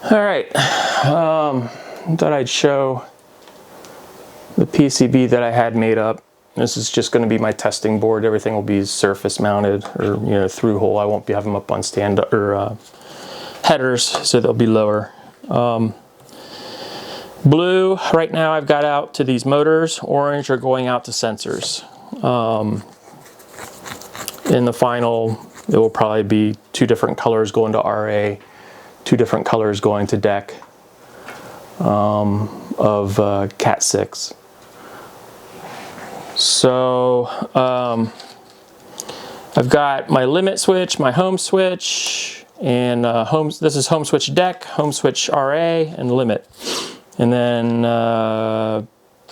All right, thought I'd show the PCB that I had made up. This is just going to be my testing board. Everything will be surface mounted, or through hole. I won't be having them up on stand or headers, so they'll be lower. Blue right now I've got out to these motors. Orange are going out to sensors. In the final, it will probably be 2 different colors going to RA, 2 different colors going to DEC of Cat 6. So I've got my limit switch, my home switch, and this is home switch DEC, home switch RA, and limit. And then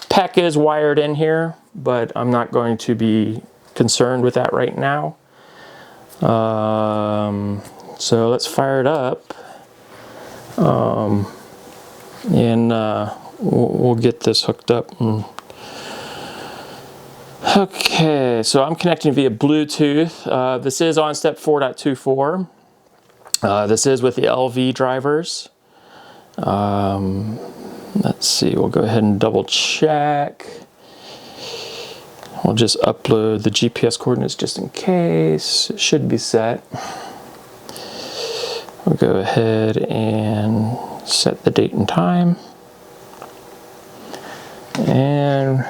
PEC is wired in here, but I'm not going to be concerned with that right now. So let's fire it up, and we'll get this hooked up. Okay, so I'm connecting via Bluetooth. This is on step 4.24. This is with the LV drivers. Let's see, we'll go ahead and double check. We'll just upload the GPS coordinates just in case. It should be set. We'll go ahead and set the date and time. And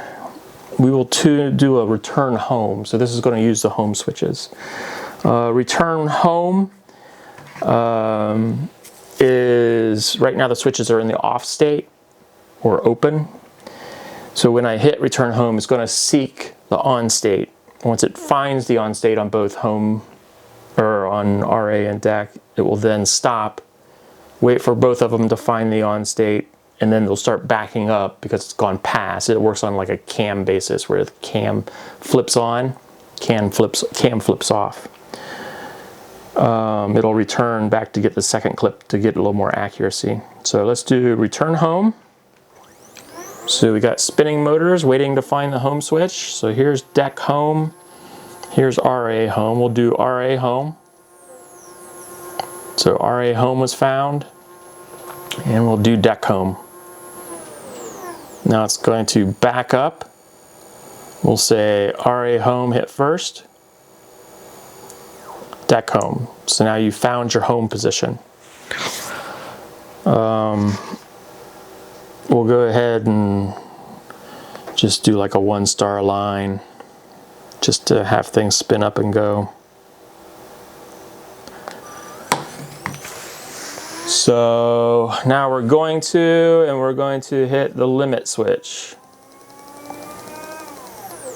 we will do a return home. So this is going to use the home switches. Return home is, right now the switches are in the off state or open. So when I hit return home, it's going to seek the on state. Once it finds the on state on both home or on RA and DEC, it will then stop, wait for both of them to find the on state, and then they'll start backing up because it's gone past. It works on like a cam basis where the cam flips on, cam flips off. It'll return back to get the second clip to get a little more accuracy. So let's do return home. So we got spinning motors waiting to find the home switch. So here's DEC home, here's RA home. We'll do RA home. So RA home was found, and we'll do DEC home. Now it's going to back up. We'll say RA home hit first, DEC home. So now you found your home position. We'll go ahead and just do like a 1-star line just to have things spin up and go. So now we're going to hit the limit switch.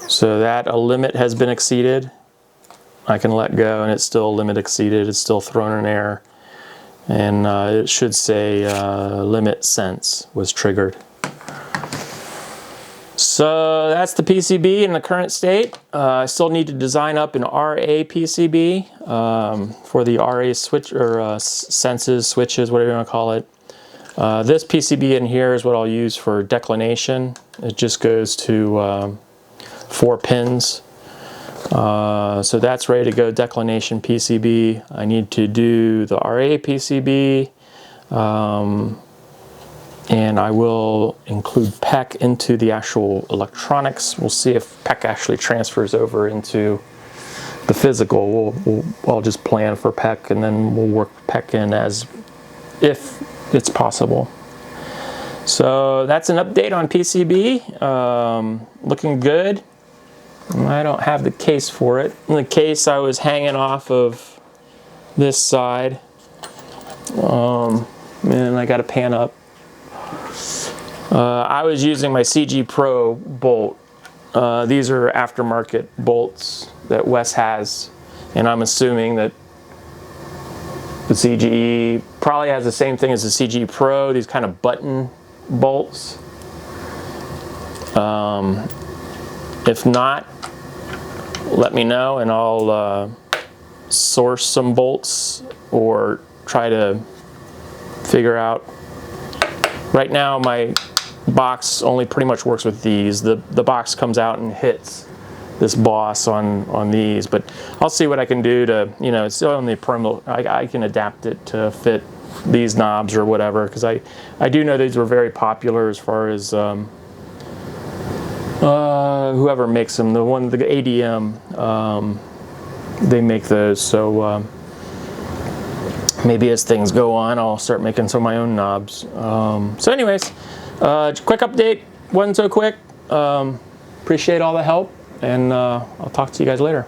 So that a limit has been exceeded. I can let go and it's still limit exceeded. It's still thrown in air. And it should say limit sense was triggered. So that's the PCB in the current state. I still need to design up an RA PCB for the RA switch or senses, switches, whatever you want to call it. This PCB in here is what I'll use for declination. It just goes to 4 pins. So that's ready to go, declination PCB. I need to do the RA PCB, and I will include PEC into the actual electronics. We'll see if PEC actually transfers over into the physical. I'll just plan for PEC, and then we'll work PEC in as if it's possible. So that's an update on PCB. Looking good. I don't have the case for it. In the case, I was hanging off of this side, and I got to pan up. I was using my CG Pro bolt. These are aftermarket bolts that Wes has, and I'm assuming that the CGE probably has the same thing as the CG Pro, these kind of button bolts. If not, let me know and I'll source some bolts or try to figure out. Right now my box only pretty much works with these. The box comes out and hits this boss on these, but I'll see what I can do to, it's still on the perimeter. I can adapt it to fit these knobs or whatever, because I do know these were very popular as far as whoever makes them. The ADM, they make those. So maybe as things go on, I'll start making some of my own knobs. So anyways, quick update. Wasn't so quick. Appreciate all the help, and I'll talk to you guys later.